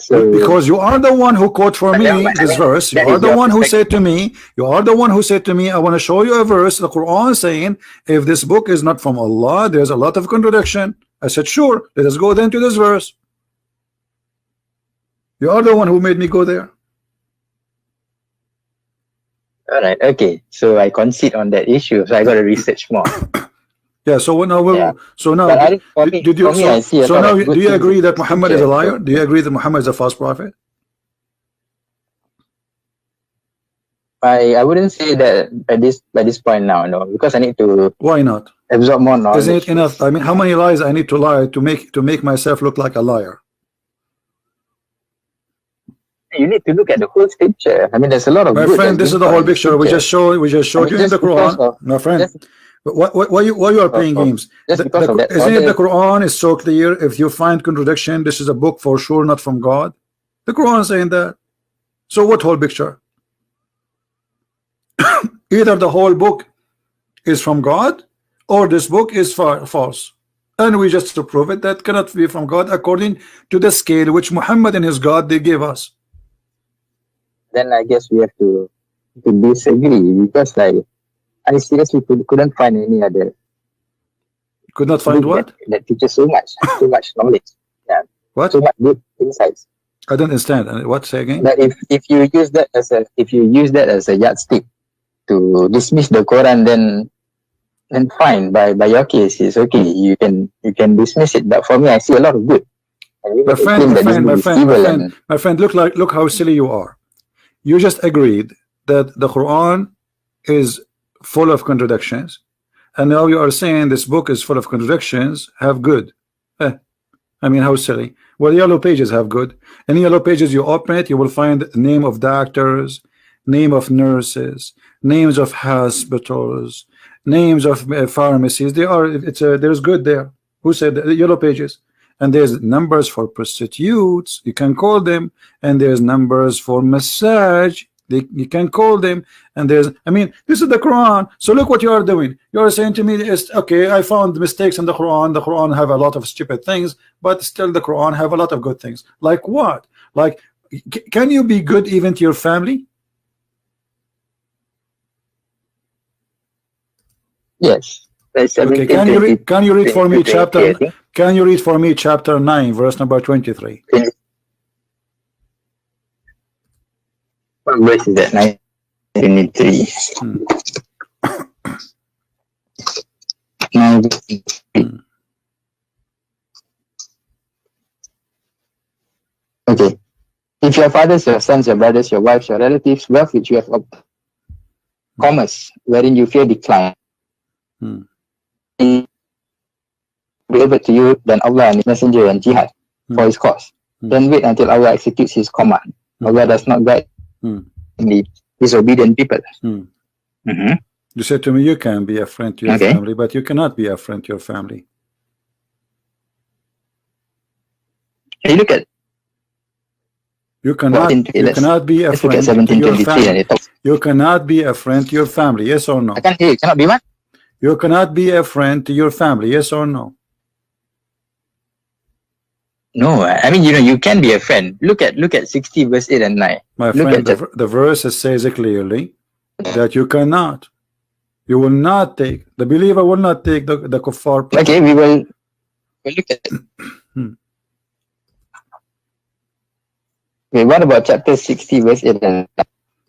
Because you are the one who quote for me this verse. You are the one who said to me, I want to show you a verse, the Quran, saying if this book is not from Allah, there's a lot of contradiction. I said, sure, let us go then to this verse. You are the one who made me go there. All right, okay. So I concede on that issue. So I got to research more. Yeah. So now, do you agree that Muhammad is a liar? Do you agree that Muhammad is a false prophet? I wouldn't say that by this point now, no, because I need to. Why not? absorb more knowledge. Isn't it enough? I mean, how many lies I need to lie to make myself look like a liar? You need to look at the whole scripture. I mean, there's a lot of. My friend, this is the whole picture. We just showed you in the Quran, my friend. Why you are playing games? Isn't it the Quran is so clear? If you find contradiction, this is a book for sure not from God. The Quran is saying that. So what whole picture? Either the whole book is from God, or this book is false, and we just to prove it that cannot be from God according to the scale which Muhammad and his God they gave us. Then I guess we have to disagree, because like I seriously couldn't find any other. Could not find what? That teaches so much knowledge. Yeah. What? So much good insights. I don't understand. What? Say again? That if you use that as a yardstick to dismiss the Quran, then fine. By your case, it's okay. You can dismiss it. But for me, I see a lot of good. My friend, look how silly you are. You just agreed that the Quran is full of contradictions, and now you are saying this book is full of contradictions, have good. I mean, how silly. Well, yellow pages have good. In yellow pages, you open it, you will find name of doctors, name of nurses, names of hospitals, names of pharmacies. There's good there. Who said that? The yellow pages? And there's numbers for prostitutes, you can call them, and there's numbers for massage, you can call them, and there's, I mean, this is the Quran. So look what you are doing. You are saying to me, is okay, I found mistakes in the Quran have a lot of stupid things, but still the Quran have a lot of good things. Like what? Like, can you be good even to your family? Yes. Okay, can you read for me chapter? Can you read for me chapter 9, verse number 23? What verse is that? 9:23. Okay. If your fathers, your sons, your brothers, your wives, your relatives, wealth which you have obtained, commerce wherein you fear decline, delivered to you than Allah and His Messenger and jihad for His cause. Then wait until Allah executes His command. Allah does not guide the disobedient people. You said to me, you can be a friend to your family, but you cannot be a friend to your family. Hey, look at. You cannot be a friend to your family. You cannot be a friend to your family. Yes or no? I can't hear you. Cannot be what? You cannot be a friend to your family. Yes or no? No, I mean, you can be a friend. Look at 60 verse 8 and 9. My friend, the verse says clearly that you cannot. You will not take, the believer will not take the kuffar. Okay, we'll look at it. Okay, what about chapter 60 verse 8 and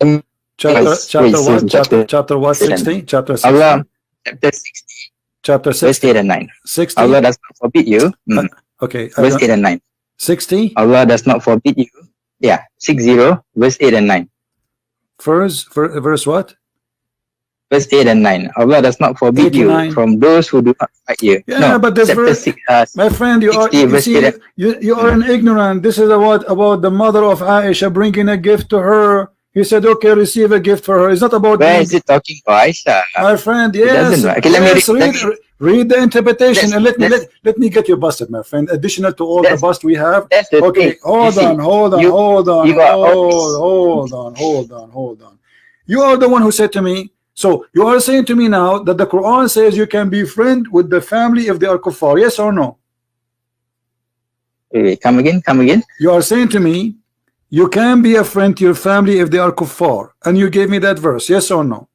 9? Chapter what? 60? Chapter 60? Allah, chapter 60. Chapter 60. Verse 8 and 9. 60? Allah does not forbid you. Okay. Verse 8 and 9. 60? Allah does not forbid you. Yeah, 60, verse 8 and 9. Verse what? Verse 8 and 9. Allah does not forbid you from those who do not fight you. Yeah, no, but this verse, 6, my friend, you are an ignorant. This is about the mother of Aisha bringing a gift to her. He said, okay, receive a gift for her. It's not about. Where is it talking about Aisha? My friend, yes. Okay, read the interpretation and let me get you busted, my friend. Additional to all the bust we have. Okay, hold on. You are the one who said to me. So you are saying to me now that the Quran says you can be friend with the family if they are kuffar. Yes or no? Wait, come again. You are saying to me you can be a friend to your family if they are kuffar, and you gave me that verse. Yes or no?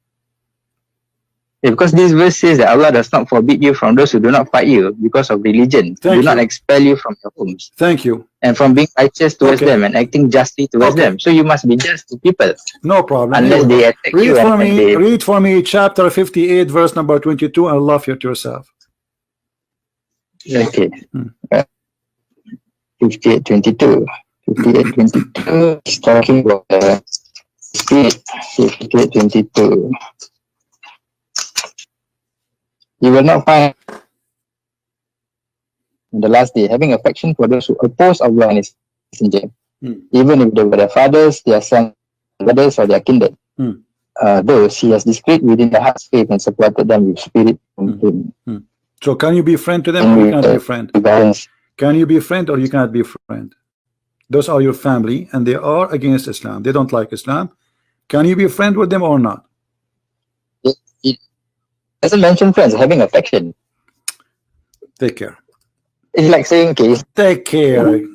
Yeah, because this verse says that Allah does not forbid you from those who do not fight you because of religion. Do not expel you from your homes. Thank you. And from being righteous towards them and acting justly towards them. So you must be just to people. No problem. Unless they attack you. Read for me chapter 58, verse number 22, and love you to yourself. Okay. 58, 22. 58, 22 is talking about the spirit. 58, 22. You will not find in the last day having affection for those who oppose Allah and His Messenger, even if they were their fathers, their sons, brothers, or their kindred. Those He has displayed within the heart's faith and supported them with spirit and Him. So can you be friend to them, or you cannot be friend? Can you be friend, or you cannot be friend? Those are your family, and they are against Islam. They don't like Islam. Can you be friend with them or not? It doesn't mention friends, having affection. Take care. It's like saying, okay, take care.